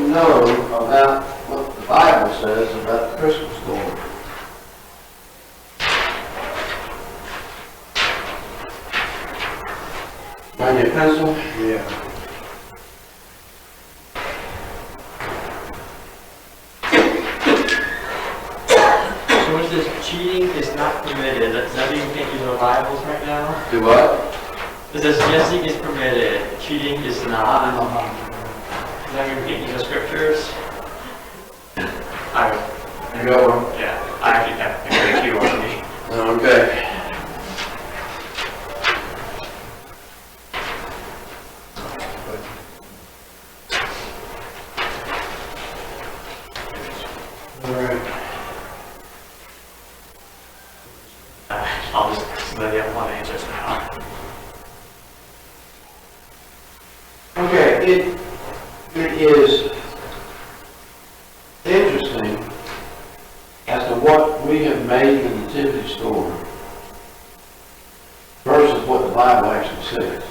know about what the Bible says about the Christmas story? Find your pencil? Yeah. So when it says cheating is not permitted, does that mean you can't use our Bibles right now? Do what? It says guessing is permitted, cheating is not. Does that mean we can't use the scriptures? You got one? Yeah, I actually have a cue on me. Okay. All right. I'll just let you have one answer now. Okay, it is interesting as to what we have made the nativity story versus what the Bible actually says.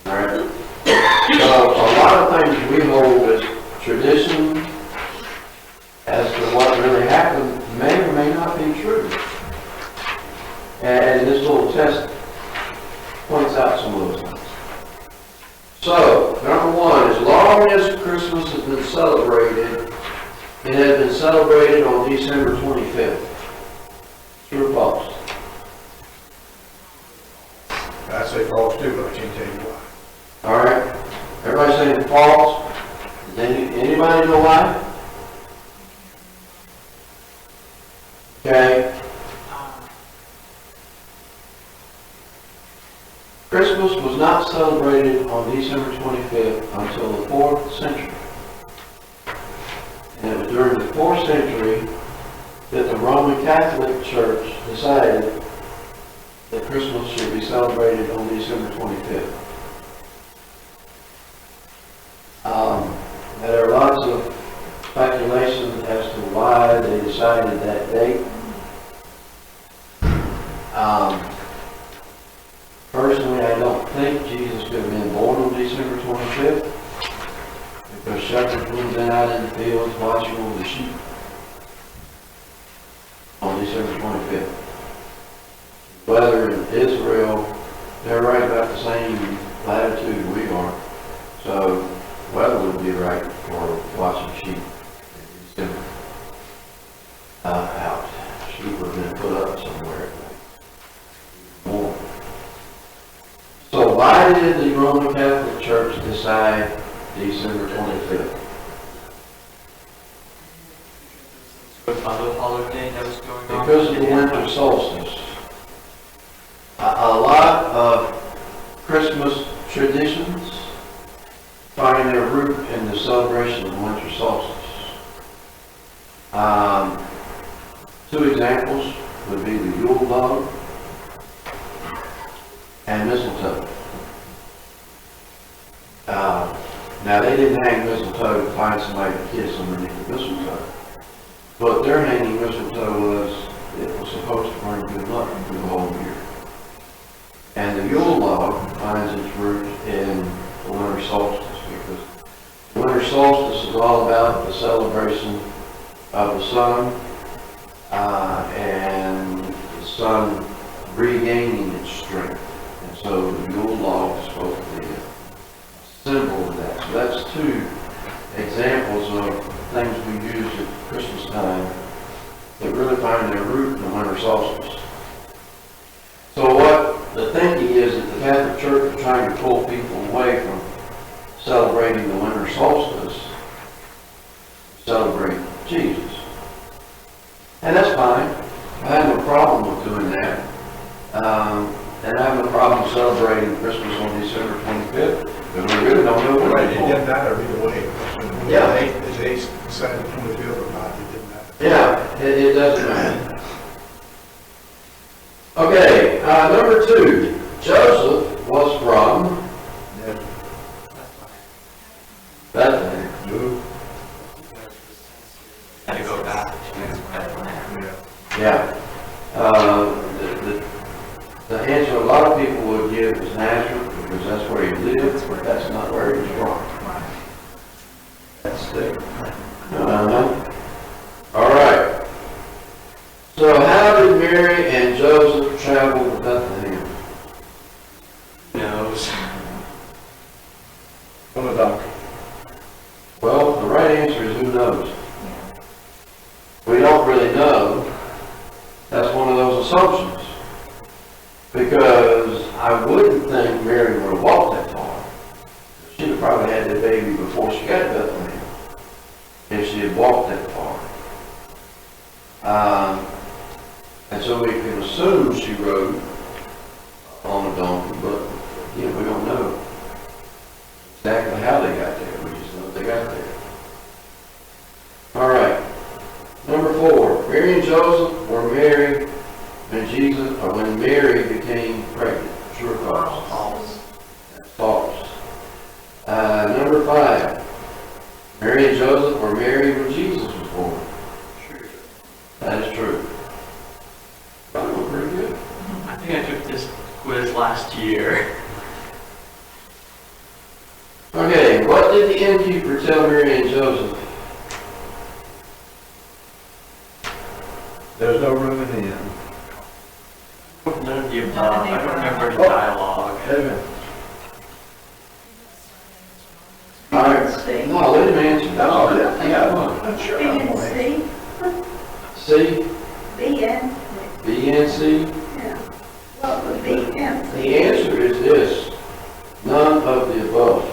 Alright? So a lot of things we hold as tradition as to what really happened may or may not be true. And this little test points out some of those things. So, number one, as long as Christmas has been celebrated, it has been celebrated on December 25th. True or false? I say false too, but I can't tell you why. Alright? Everybody saying false? Does anybody know why? Okay. Christmas was not celebrated on December 25th until the 4th century. And it was during the 4th century that the Roman Catholic Church decided that Christmas should be celebrated on December 25th. There are lots of speculation as to why they decided that date. Personally, I don't think Jesus could have been born on December 25th because shepherds would have been out in the fields watching over the sheep on December 25th. Weather in Israel, they're right about the same latitude we are, so weather would be right for watching sheep in December. Out. Sheep would have been put up somewhere at night. More. So why did the Roman Catholic Church decide December 25th? With other holiday that was going on? Because of the winter solstice. A lot of Christmas traditions find their root in the celebration of the winter solstice. Two examples would be the Yule log and mistletoe. Now they didn't hang mistletoe to find somebody to kiss underneath the mistletoe. But their hanging mistletoe was, it was supposed to bring good luck through the whole year. And the Yule log finds its root in the winter solstice because the winter solstice is all about the celebration of the sun and the sun regaining its strength. And so the Yule log is supposed to be a symbol of that. So that's two examples of things we use at Christmas time that really find their root in the winter solstice. So what the thinking is that the Catholic Church is trying to pull people away from celebrating the winter solstice, celebrate Jesus. And that's fine. I have no problem with doing that. And I have no problem celebrating Christmas on December 25th, because we really don't know what Right, it's it for. didn't matter either way. Yeah. If they decided to come to the field or not, it didn't matter. Yeah, it doesn't matter. Okay, number two, Joseph was from Bethlehem. Had to go back. Yeah. The answer a lot of people would give is Nazareth, because that's where he lived. but that's not where he was from. That's the, All right. So how did Mary and Joseph travel to Bethlehem? Who knows? from the doctor. Well, the right answer is who knows. We don't really know. That's one of those assumptions. Because I wouldn't think Mary would have walked that far. She'd have probably had that baby before she got to Bethlehem, if she had walked that far. And so we can assume she rode on a donkey, but again, we don't know exactly how they got there. We just know they got there. All right. Number 4, Mary and Joseph were married when Jesus, or when Mary became pregnant. True or false? False. That's false. Number 5, Mary and Joseph were married when Jesus was born. True. That is true. Probably pretty good. I think I took this quiz last year. Okay, what did the innkeeper tell Mary and Joseph? There's no room in the inn. None of the above. I don't remember the dialogue. Amen. All right. No, let him answer. No, yeah, I'm sure. B and C, C, B and, B, and C. yeah. What would be and? The answer is this, none of the above.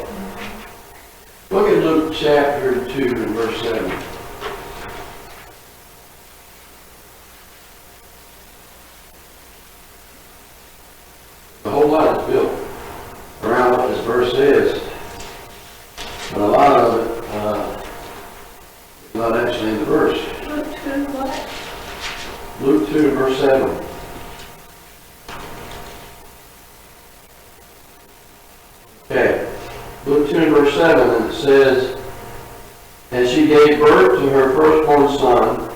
Look at Luke chapter 2 and verse 7. The whole lot is built around what this verse is, but a lot of it is not actually in the verse. Look to what? Luke 2 and verse 7. Okay, Luke 2 and verse 7, and it says, "And she gave birth to her firstborn son,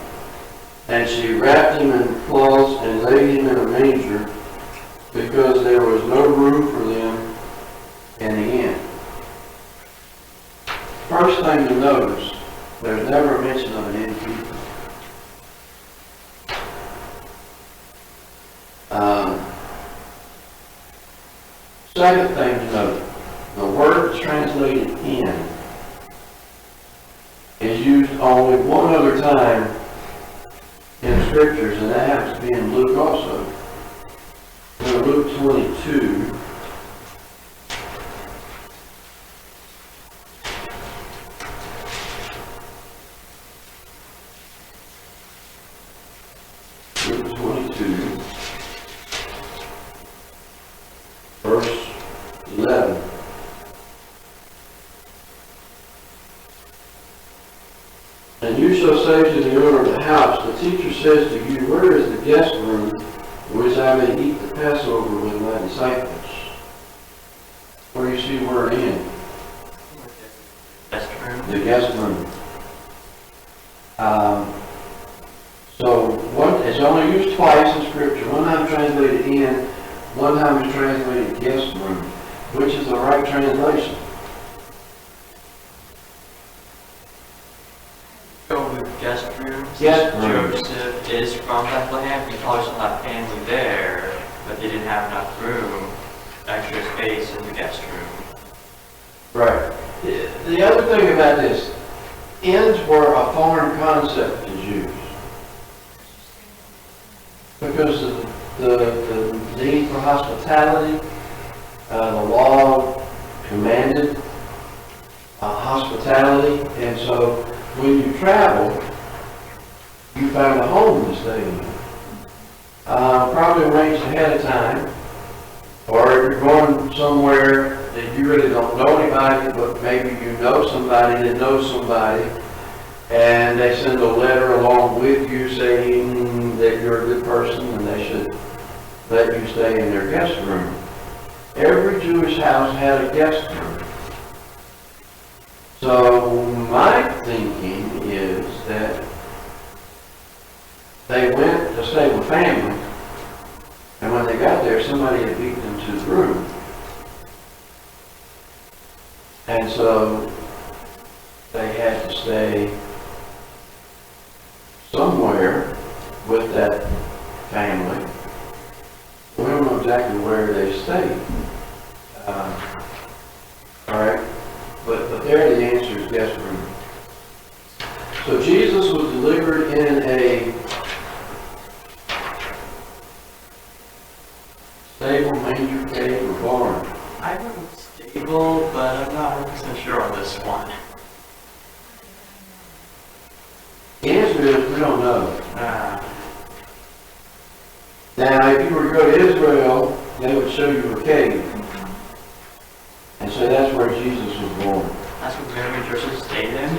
and she wrapped him in cloths and laid him in a manger, because there was no room for them in the inn." First thing to notice, there's never a mention of an innkeeper. Second thing to note, the word translated "in" is used only one other time in the scriptures, and that happens to be in Luke also. In Luke 22, Luke 22, verse 11. "And you shall say to the owner of the house, the teacher says to you, where is the guest room in which I may eat the Passover with my disciples?" Where do you see word "in"? Best room. The guest room. So it's only used twice in Scripture. One time translated "in," one time is translated "guest room." Which is the right translation? Go with guest rooms. Guest room. Joseph is from Bethlehem. He probably still have family there, but they didn't have enough room, extra space in the guest room. Right. The other thing about this, inns were a foreign concept to Jews. Because of the need for hospitality, the law commanded hospitality, and so when you travel, you found a home to stay in. Probably arranged ahead of time, or if you're going somewhere that you really don't know anybody, but maybe you know somebody that knows somebody, and they send a letter along with you saying that you're a good person and they should let you stay in their guest room. Every Jewish house had a guest room. So my thinking is that they went to stay with family, and when they got there, somebody had beaten them to the room. And so they had to stay somewhere with that family. We don't know exactly where they stayed. All right, but there the answer is guest room. So Jesus was delivered in a stable, manger, cave, or barn. I went with stable, but I'm not 100% sure on this one. The answer is we don't know. Uh, Now, if you were to go to Israel, they would show you a cave. And so that's where Jesus was born. that's what Mary and Joseph stayed in?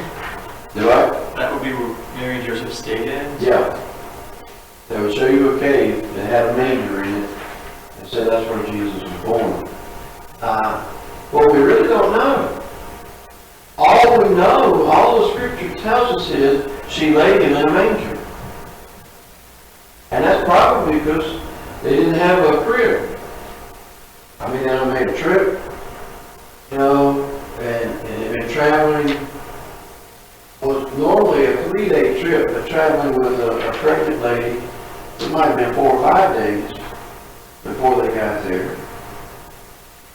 Do I? That would be where Mary and Joseph stayed in? Yeah. They would show you a cave that had a manger in it, and so that's where Jesus was born. Well, we really don't know. All we know, all the scripture tells us is she laid him in a manger. And that's probably because they didn't have a crib. I mean, they made a trip, you know, and they've been traveling. Was normally a 3-day trip, but traveling with a pregnant lady, it might have been 4 or 5 days before they got there.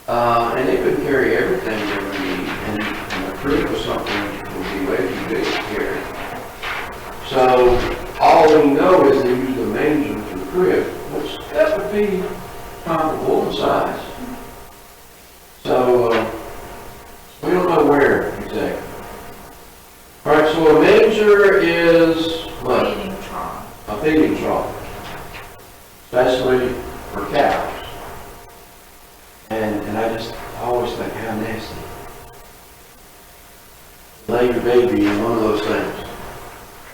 And they couldn't carry everything they would need, and a crib was something that would be way too big to carry. So all we know is they used a manger for the crib, which that would be comparable in size. So we don't know where exactly. All right, so a manger is what? Feeding trough. A feeding trough, especially for cows. And I always think, how nasty. Lay your baby in one of those things.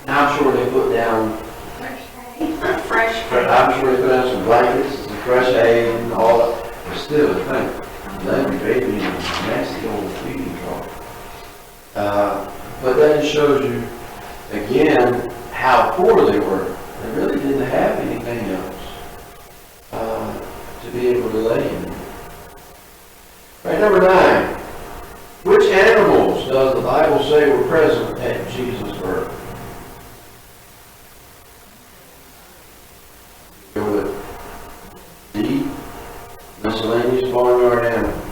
Now I'm sure they put down, Fresh hay. Fresh. I'm sure they put down some blankets, some fresh hay and all that. But still, think, lay your baby in a nasty old feeding trough. But that just shows you, again, how poor they were. They really didn't have anything else to be able to lay in. Right, number 9. Which animals does the Bible say were present at Jesus' birth? Go with D. Miscellaneous barnyard animals.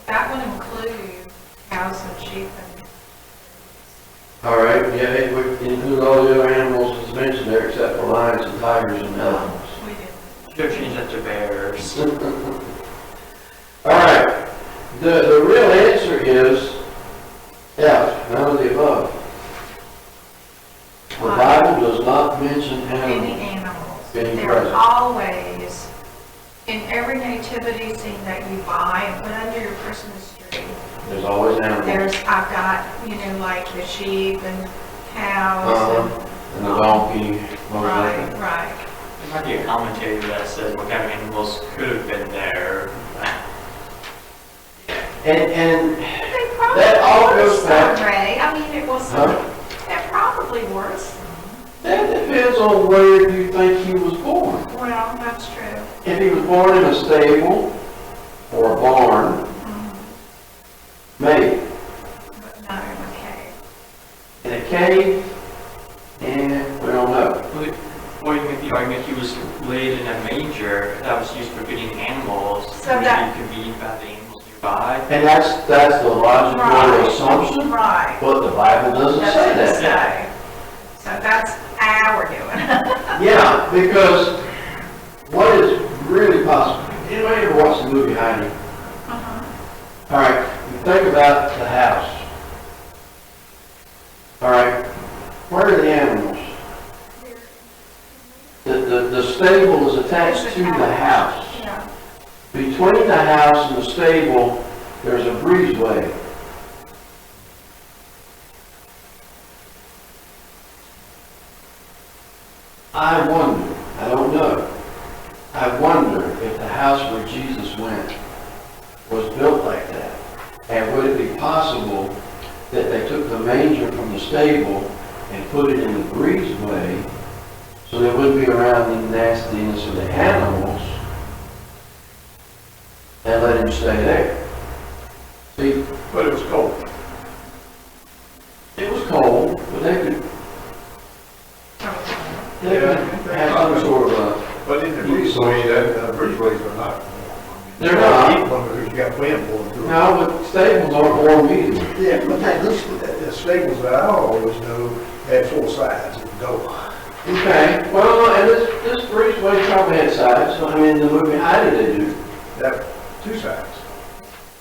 That would include cows and sheep and. All right, yeah, it would include all the other animals that's mentioned there except for lions and tigers and elephants. We didn't. Should have changed that to bears. All right, the real answer is F, none of the above. The Bible does not mention Any animals. animals. Being They're present. always, in every nativity scene that you buy and put under your Christmas tree, There's always animals. I've got, like the sheep and cows And the donkey, and, most right, likely. right. There might be a commentary that says what kind of animals could have been there. And They probably That all were goes back- some, Ray. I mean, it was, Huh? there probably were some. that depends on where you think he was born. Well, that's true. If he was born in a stable or a barn, maybe. But no, okay. In a cave, and we don't know. Or you make the argument he was laid in a manger that was used for feeding animals. So maybe that- it could be by the animals nearby. And that's the logical Right. assumption, Right. but the Bible doesn't say Doesn't that. say. So that's our doing. Yeah, because what is really possible? Anybody ever watched the movie Heidi? Uh-huh. All right, you think about the house. All right, where are the animals? The stable is attached to the house. Yeah. Between the house and the stable, there's a breezeway. I wonder, I don't know, I wonder if the house where Jesus went was built like that. And would it be possible that they took the manger from the stable and put it in the breezeway so they wouldn't be around the nastiness of the animals and let him stay there? See, But it was cold. It was cold, but they could have some sort of a, But in the breezeway, that breezeways are not. they're not. Because you got wind blowing through. No, but stables aren't warm either. Yeah, but the stables that I always knew had four sides, you could go. Okay, well, and this breezeway probably had sides, so I mean, the movie Heidi they do. That, two sides.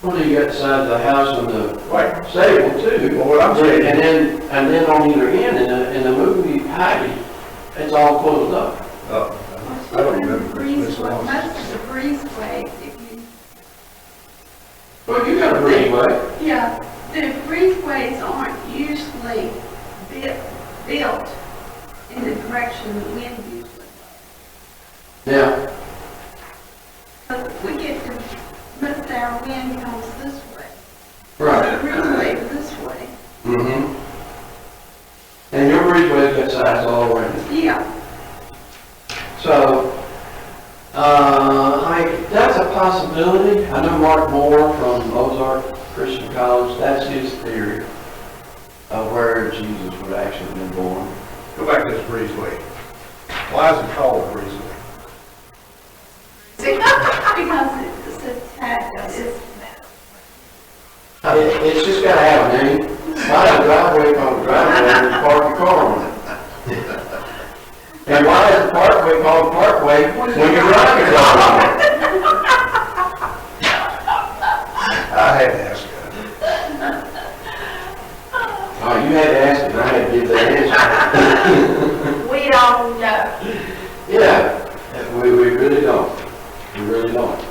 Well, you got the side of the house and the Right. stable too. Well, what I'm saying- And then on either end, in the movie Heidi, it's all closed up. Oh, I don't remember Christmas songs. Most of the breezeways, if you, Well, you got a breezeway. yeah, the breezeways aren't usually built in the direction the wind usually blows. Yeah, But we get to, most of our wind comes this way. right. The breezeway is this way. Mm-hmm. And your breezeway's got sides all around it. Yeah, So, that's a possibility. I know Mark Moore from Ozark Christian College, that's his theory of where Jesus would actually have been born. Go back to this breezeway. Why is it called a breezeway? because it's attached, It's just gotta have a name. Why is the driveway called a driveway when you park your car on it? And why is the parkway called a parkway when you drive your car on it? I had to ask you. Oh, you had to ask it, and I had to give that answer. We don't know. Yeah, we really don't. We really don't.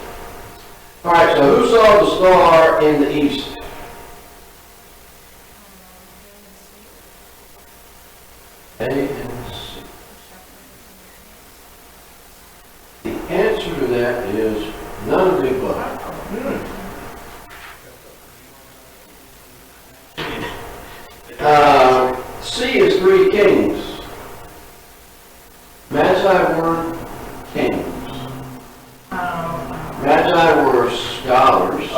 All right, so who saw the star in the east? A and C. The answer to that is none of the above. C is three kings. Magi were kings. Magi were scholars.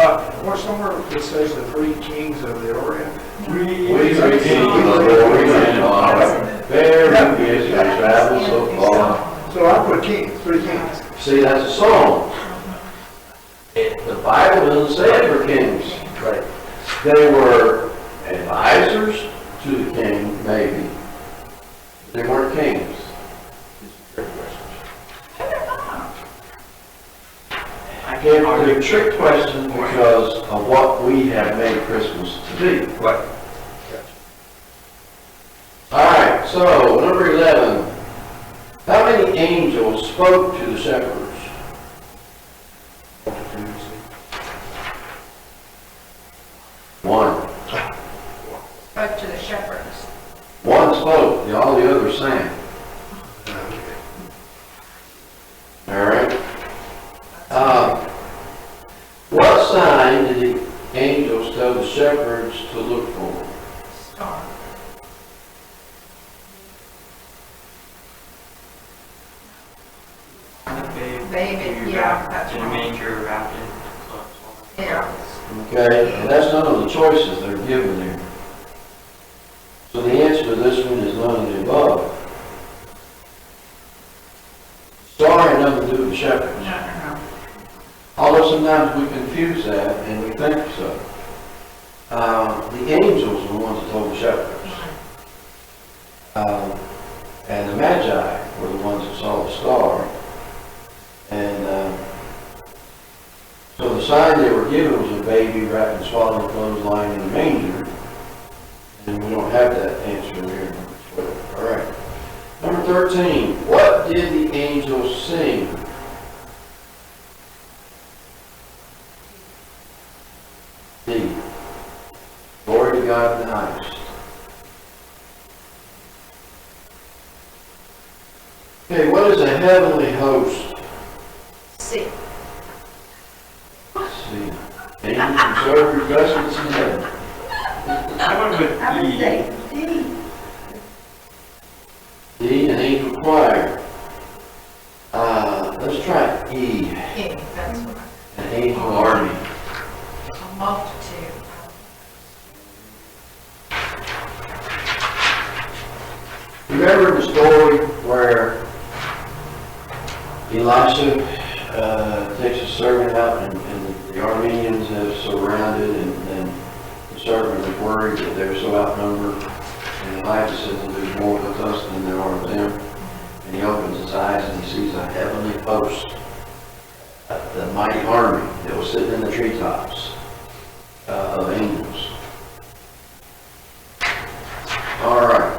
Or somewhere it says the three kings of the Orient. We three kings of the Orient are very busy to travel so far. So I put kings, three kings. See, that's a song. The Bible doesn't say they were kings. Right. They were advisors to the king, maybe. They weren't kings. I gave you a trick question because of what we have made Christmas to be. Right. All right, so number 11. How many angels spoke to the shepherds? One. Spoke to the shepherds. One spoke, all the others sang. All right. What sign did the angels tell the shepherds to look for? Star. Baby, yeah, that's In a right. manger wrapped in. Yeah. Okay, and that's none of the choices that are given there. So the answer to this one is none of the above. Star had nothing to do with the shepherds. No. Although sometimes we confuse that and we think so. The angels were the ones that told the shepherds. And the Magi were the ones that saw the star. And so the sign they were given was a baby wrapped in swaddling clothes lying in a manger. And we don't have that answer here. All right. Number 13. What did the angels sing? D. Glory to God in the highest. Okay, what is a heavenly host? C. Let's see. Angels who serve your vestments in heaven. I went with I would E. say D. D, an angel choir. Let's try E, E, that's what an angel army. a multitude. remember the story where Elisha takes a servant out and the Armenians have surrounded and the servant is worried that they're so outnumbered. And Elijah says that there's more with us than there are with them. And he opens his eyes and he sees a heavenly host, the mighty army that was sitting in the treetops of angels. All right.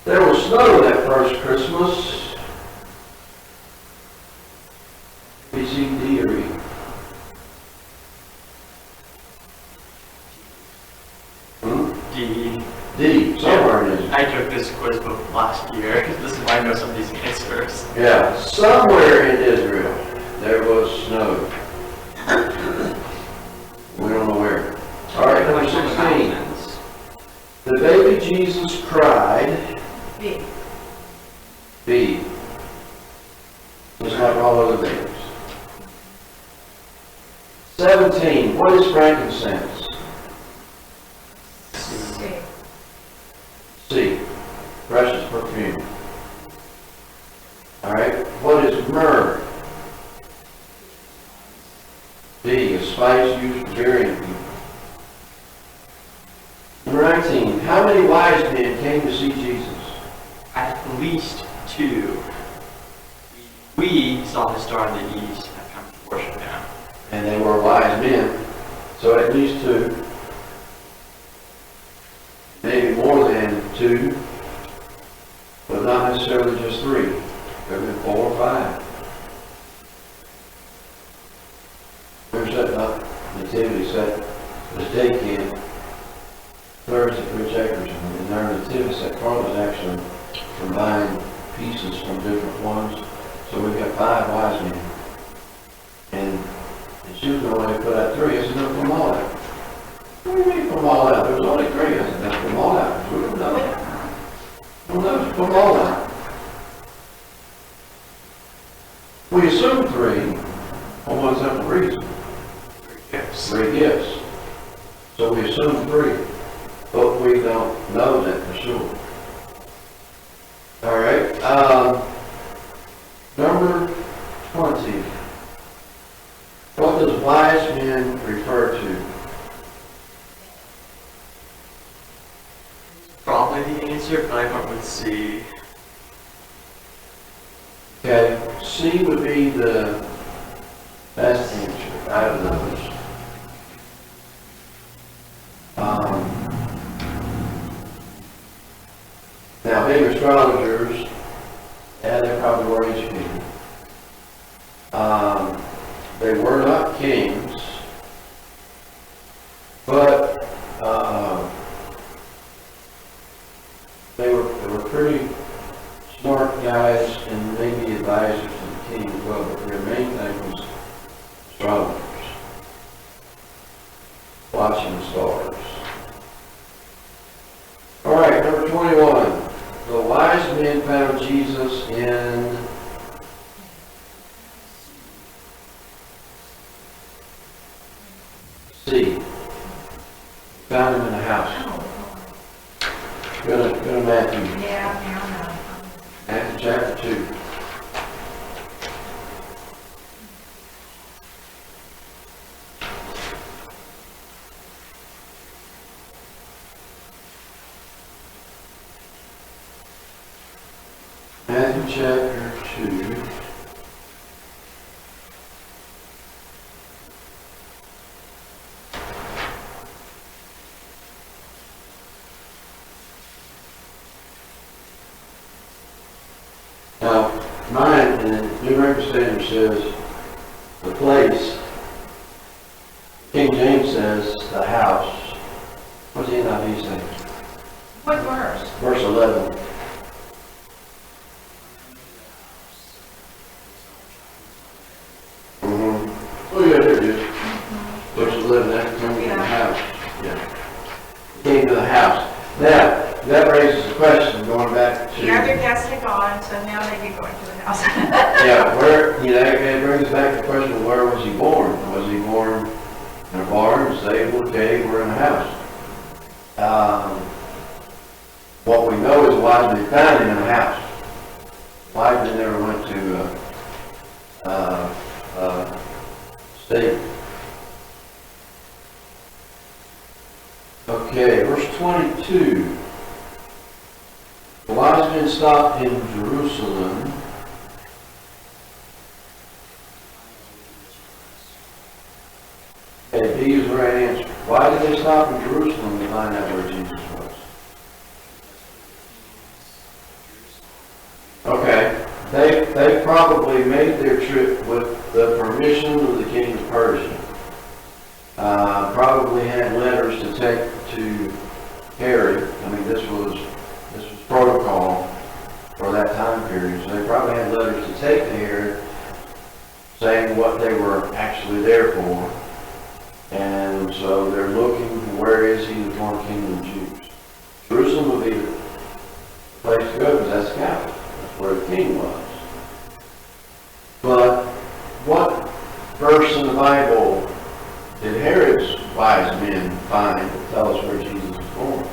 There was snow that first Christmas. B, C, D, or E? D. D, somewhere in it. I took this quiz book last year. This is why I know some of these answers. Yeah, somewhere in Israel there was snow. We don't know where. All right, number 16. The baby Jesus cried. B. B. Just like all other babies. 17. What is frankincense? C. C. Precious perfume. All right. What is myrrh? D. A spice used for burying people. Number 19. How many wise men came to see Jesus? At least 2. We saw the star in the east and have come to worship him. And they were wise men. So at least 2. Maybe more than 2. But not necessarily just 3. There have been 4 or 5. We're setting up nativity set for the day camp Thursday at Rich Acres. And our nativity set part was actually combined pieces from different ones. So we've got 5 wise men. And she was going to put out 3. I said, no, put them all out. What do you mean put them all out? There was only 3. I said, no, put them all out. We don't know. We don't know. Just put them all out. We assume 3 for one simple reason. Yes. 3 gifts. So we assume 3. But we don't know that for sure. All right. Number 20. What does wise men refer to? Probably the answer, but I went with C. Okay, C would be the best answer out of those. Now, being astrologers, yeah, they probably were educated. They were not kings, but they were pretty smart guys and maybe advisors to the king as well. But their main thing was astrologers, watching the stars. All right, number 21. The wise men found Jesus in C. Found him in a house. Go to Matthew. Yeah, now Matthew chapter 2. Matthew chapter 2. Now, mine in the New American Standard says the place. King James says the house. What's the NIV say? What verse? Verse 11. Oh yeah, there it is. Verse 11, that came to the house. Yeah. Came to the house. Now, that raises a question going back to... The other guests had gone, so now they get going to the house. Yeah, where, it brings back the question, where was he born? Was he born in a barn, stable, cave, or in a house? What we know is wise men found him in a house. Wise men never went to state. Okay, verse 22. The wise men stopped in Jerusalem. Okay, B is the right answer. Why did they stop in Jerusalem to find out where Jesus was? Okay, they probably made their trip with the permission of the king of Persia. Probably had letters to take to Herod. I mean, this was protocol for that time period. So they probably had letters to take to Herod saying what they were actually there for. And so they're looking, where is he, the born king of the Jews? Jerusalem would be the place to go because that's the capital. That's where the king was. But what verse in the Bible did Herod's wise men find to tell us where Jesus was born?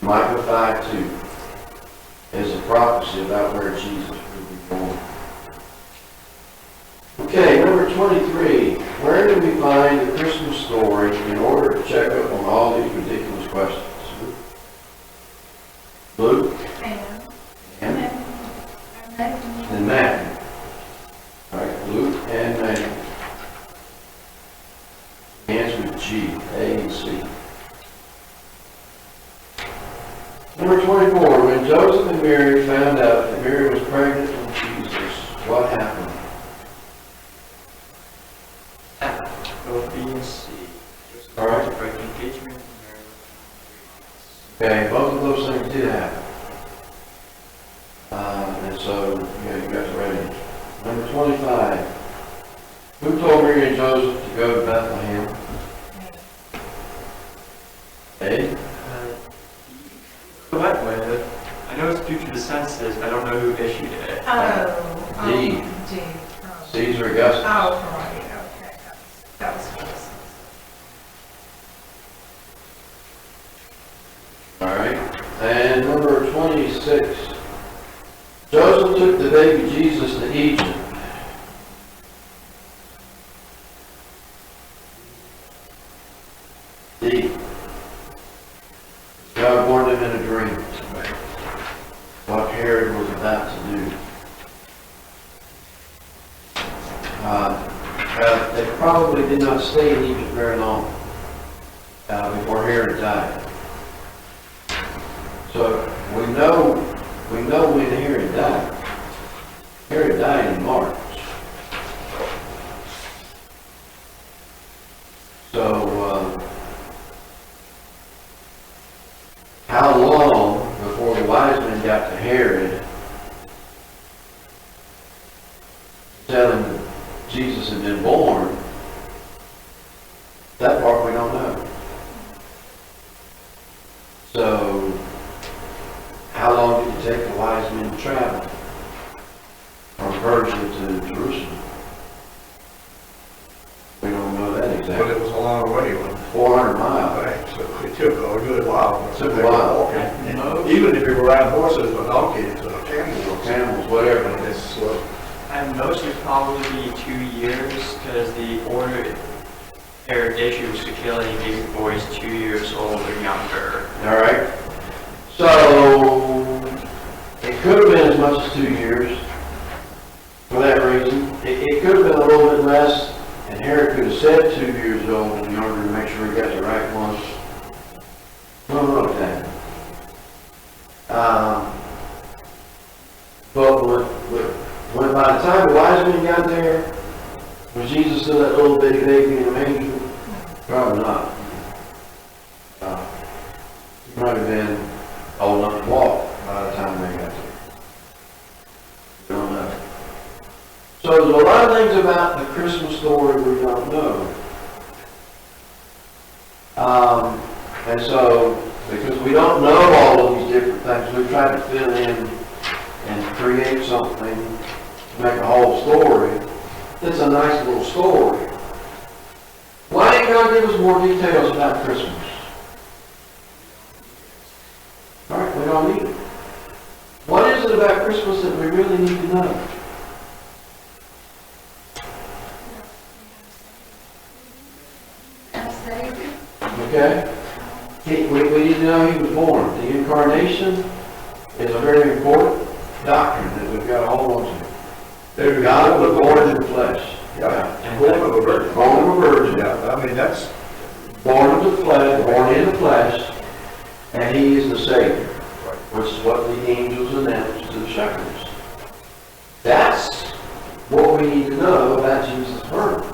Micah 5:2 is a prophecy about where Jesus would be born. Okay, number 23. Where do we find the Christmas story in order to check up on all these ridiculous questions? Luke and Matthew. All right, Luke and Matthew. The answer is G, A and C. Number 24. When Joseph and Mary found out that Mary was pregnant with Jesus, what happened? Both B and C. All right. Break engagement. Okay, both of those things did happen. And so, yeah, you got the right answer. Number 25. Who told Mary and Joseph to go to Bethlehem? A. What with? I know it's due to the census, but I don't know who issued it. Oh. D. D. Caesar Augustus. Oh, right, okay, that was close. All right. And number 26. Joseph took the baby Jesus to Egypt. D. God warned him in a dream what Herod was about to do. They probably did not stay in Egypt very long before Herod died. So we know when Herod died. Herod died in March. So how long before the wise men got to Herod to tell him that Jesus had been born? That part we don't know. So how long did it take the wise men to travel from Persia to Jerusalem? We don't know that But exactly. it was a long way, wasn't 400 miles. it? So it took a good while. Took a while. Even if you were riding horses or donkeys or camels or Camels, whatever. it's slow. And most would probably be 2 years, because the order Herod issued was to kill any baby boys 2 years old or younger. All right. So it could have been as much as 2 years for that reason. It could have been a little bit less, and Herod could have said 2 years old and younger to make sure he got the right one. I don't know that. But when by the time the wise men got there, was Jesus still that little bitty baby in a manger? Probably not. He might have been old enough to walk by the time they got there. We don't know. So there's a lot of things about the Christmas story we don't know. And so, because we don't know all of these different things, we try to fill in and create something to make a whole story. It's a nice little story. Why ain't God anybody give us more details about Christmas? All right, we don't need it. What is it about Christmas that we really need to know? Our Savior. Okay? We need to know he was born. The incarnation is a very important doctrine that we've got to hold on to. There God was born in the flesh. Yeah, born of a virgin. Born of a virgin. Yeah, I mean, that's, Born of the flesh, born in the flesh, and he is the Savior, which is what the angels announced to the shepherds. That's what we need to know about Jesus' birth.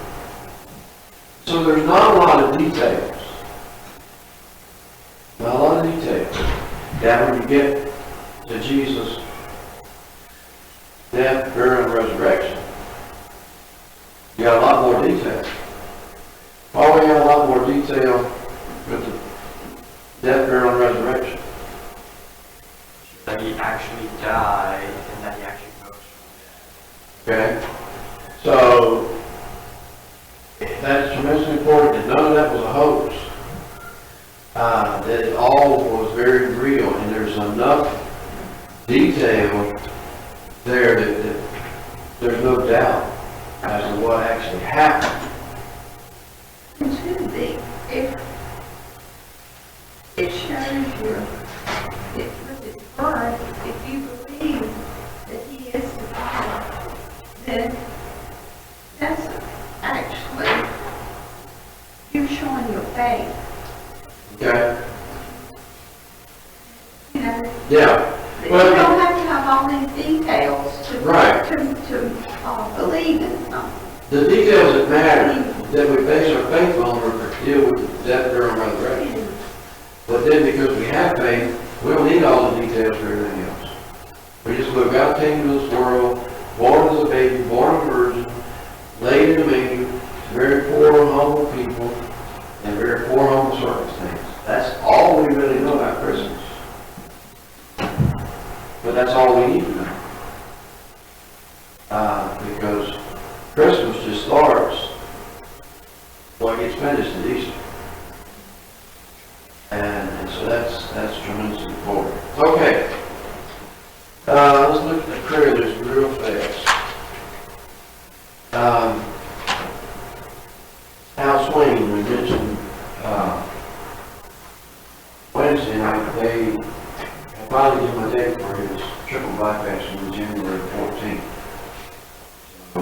So there's not a lot of details. Not a lot of details. Now when you get to Jesus' death, burial, and resurrection, you got a lot more detail. Why we got a lot more detail with the death, burial, and resurrection? That he actually died and that he actually rose from the dead. Okay? So, that's tremendously important, and none of that was a hoax. That it all was very real, and there's enough detail there that there's no doubt as to what actually happened. And to the, it shows you, with his birth, if you believe that he is the Father, then that's actually you showing your faith. Okay? You know, Yeah. you Well, don't have to have all these details to, Right. to believe in something. the details that matter, that we base our faith on, or deal with the death, burial, and resurrection. But then because we have faith, we don't need all the details for everything else. We just look, God came to this world, born as a baby, born a virgin, laid in a manger, very poor, humble people, and very poor, humble circumstances. That's all we really know about Christmas. But that's all we need to know. Because Christmas just starts when it gets finished at Easter. And so that's tremendously important. Okay. Let's look at the prayer list real fast. Al Swain, we mentioned Wednesday night, they finally gave my date for his triple bypass on January 14th. So,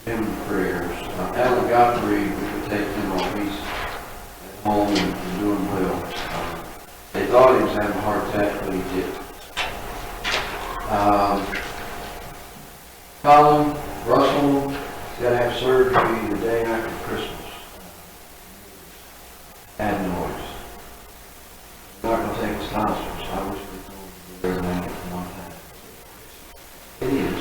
him in prayers. Alan Godfrey, we could take him off. He's at home and doing well. They thought he was having a heart attack, but he did. Colin Russell, he's got to have surgery the day after Christmas. Adenoids. Not going to take his tonsils. I wish we could do everything at one time. It is.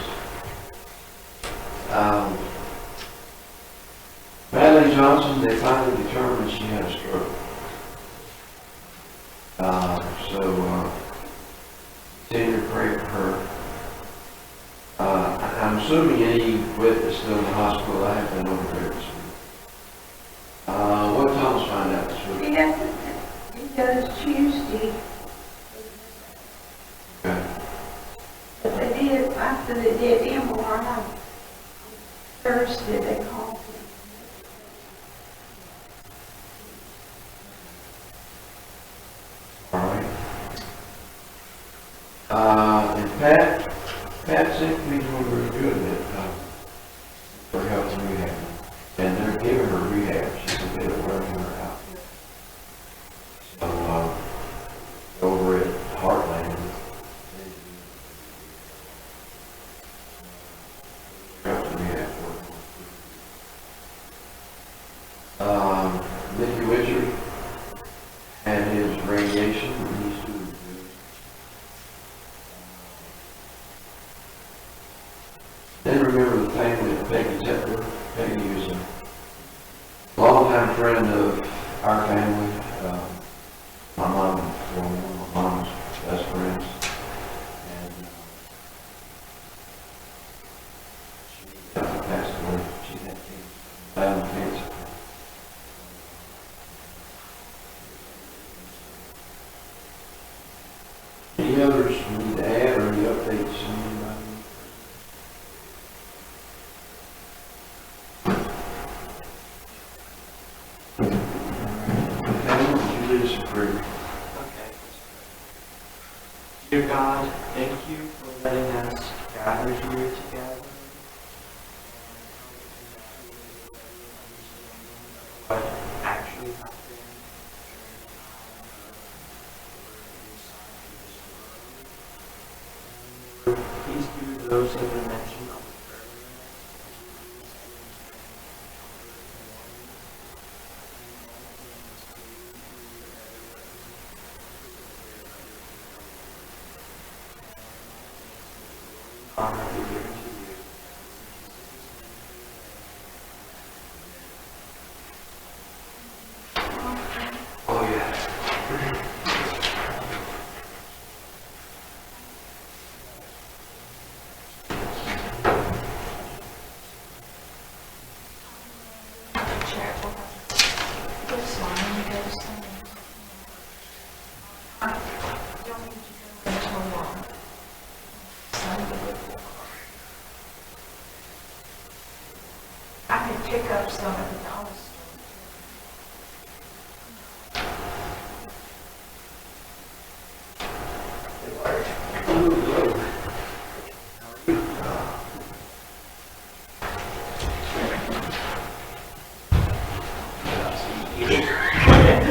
Madeline Johnson, they finally determined she had a stroke. Continue to pray for her. I'm assuming any witness still in the hospital. I have been over there this week. What did Thomas find out this week? He doesn't, he does Tuesday, Okay. but they did, after they did MRI, Thursday they called him. All right. And Pat said we were really good at for health and rehab. And they're giving her rehab. She said they're working her out. So, over at Heartland, health and rehab working. Mickey Witcher had his radiation when he's doing good. Dear God, thank you for letting us gather here together. What actually happened during the time of please do those that were mentioned on the prayer list. Honor be given to you. Oh, yeah. Check. This one goes in. I don't need to go into one. I could pick up some at the dollar store.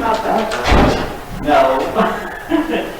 Not that bad. No.